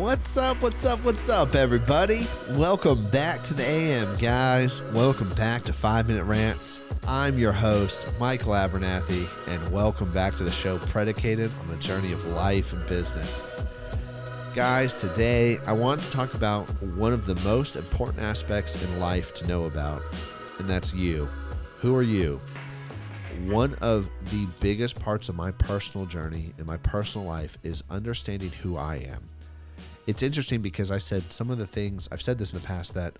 What's up? What's up? What's up, everybody? Welcome back to the AM, guys. Welcome back to 5 Minute Rants. I'm your host, Michael Abernathy, and welcome back to the show predicated on the journey of life and business. Guys, today I want to talk about one of the most important aspects in life to know about, and that's you. Who are you? One of the biggest parts of my personal journey in my personal life is understanding who I am. It's interesting because I've said this in the past, that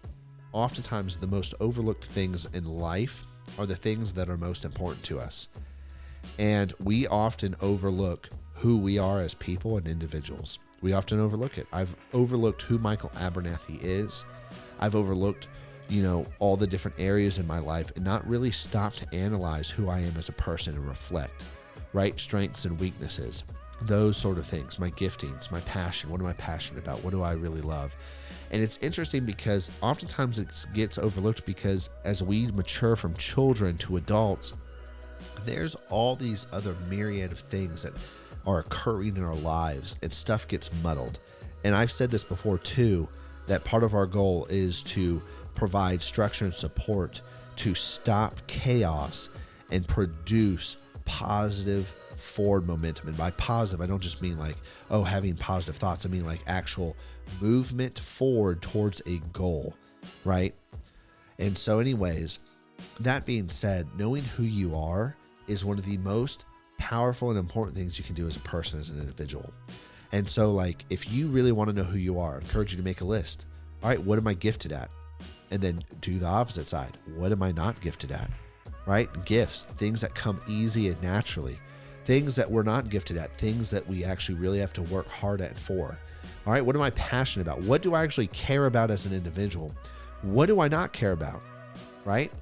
oftentimes the most overlooked things in life are the things that are most important to us. And we often overlook who we are as people and individuals. We often overlook it. I've overlooked who Michael Abernathy is. I've overlooked, all the different areas in my life and not really stopped to analyze who I am as a person and reflect, right? Strengths and weaknesses. Those sort of things, my giftings, my passion. What am I passionate about? What do I really love? And it's interesting because oftentimes it gets overlooked because as we mature from children to adults, there's all these other myriad of things that are occurring in our lives and stuff gets muddled. And I've said this before too, that part of our goal is to provide structure and support to stop chaos and produce positive forward momentum. And by positive, I don't just mean having positive thoughts. I mean like actual movement forward towards a goal, right? And so anyways, that being said, knowing who you are is one of the most powerful and important things you can do as a person, as an individual. And so if you really want to know who you are, I encourage you to make a list. All right, what am I gifted at? And then do the opposite side. What am I not gifted at? Right? Gifts, things that come easy and naturally. Things that we're not gifted at, things that we actually really have to work hard at for. All right, what am I passionate about? What do I actually care about as an individual? What do I not care about? Right?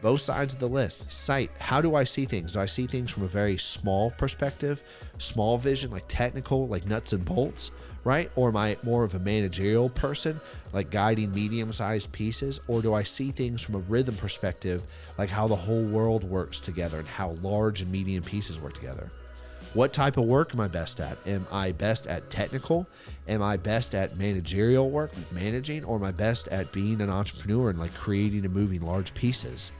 Both sides of the list. Sight, how do I see things? Do I see things from a very small perspective, small vision, like technical, like nuts and bolts, right? Or am I more of a managerial person, like guiding medium-sized pieces? Or do I see things from a rhythm perspective, like how the whole world works together and how large and medium pieces work together? What type of work am I best at? Am I best at technical? Am I best at managerial work, like managing? Or am I best at being an entrepreneur and creating and moving large pieces,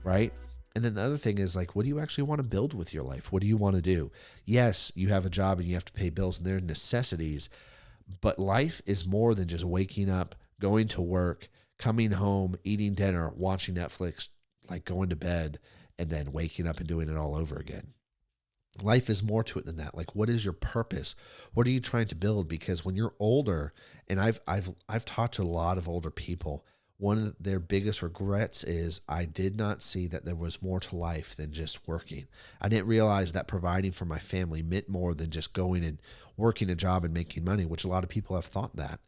right? And then the other thing is what do you actually want to build with your life? What do you want to do? Yes, you have a job and you have to pay bills and they're necessities, but life is more than just waking up, going to work, coming home, eating dinner, watching Netflix, going to bed, and then waking up and doing it all over again. Life is more to it than that. What is your purpose? What are you trying to build? Because when you're older, and I've talked to a lot of older people, one of their biggest regrets is I did not see that there was more to life than just working. I didn't realize that providing for my family meant more than just going and working a job and making money, which a lot of people have thought that.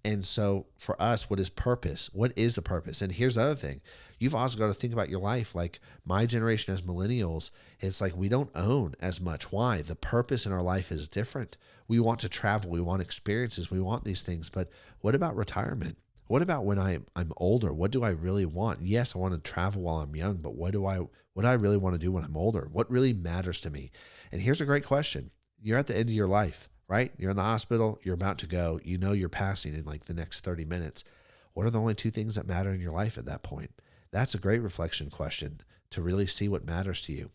And so for us, what is purpose? What is the purpose? And here's the other thing. You've also got to think about your life. My generation as millennials, it's we don't own as much. Why? The purpose in our life is different. We want to travel. We want experiences. We want these things. But what about retirement? What about when I'm older? What do I really want? Yes, I want to travel while I'm young, but what do I really want to do when I'm older? What really matters to me? And here's a great question. You're at the end of your life, right? You're in the hospital. You're about to go. You're passing in the next 30 minutes. What are the only two things that matter in your life at that point? That's a great reflection question to really see what matters to you.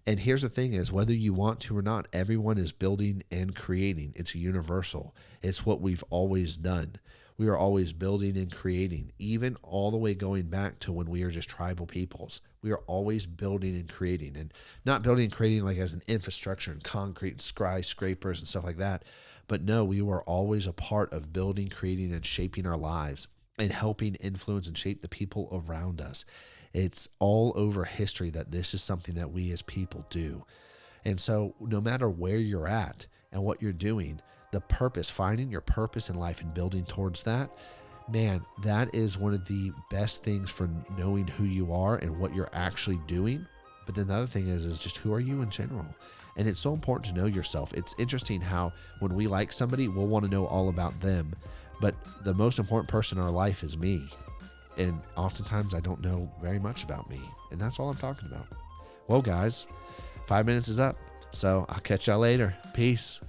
And here's the thing is, whether you want to or not, everyone is building and creating. It's universal. It's what we've always done. We are always building and creating, even all the way going back to when we are just tribal peoples. We are always building and creating, and not building and creating as an infrastructure and concrete and skyscrapers and stuff like that. But no, we were always a part of building, creating, and shaping our lives and helping influence and shape the people around us. It's all over history that this is something that we as people do. And so no matter where you're at and what you're doing, the purpose, finding your purpose in life and building towards that, man, that is one of the best things for knowing who you are and what you're actually doing. But then the other thing is just who are you in general? And it's so important to know yourself. It's interesting how when we like somebody, we'll want to know all about them. But the most important person in our life is me. And oftentimes I don't know very much about me. And that's all I'm talking about. Well, guys, 5 minutes is up. So I'll catch y'all later. Peace.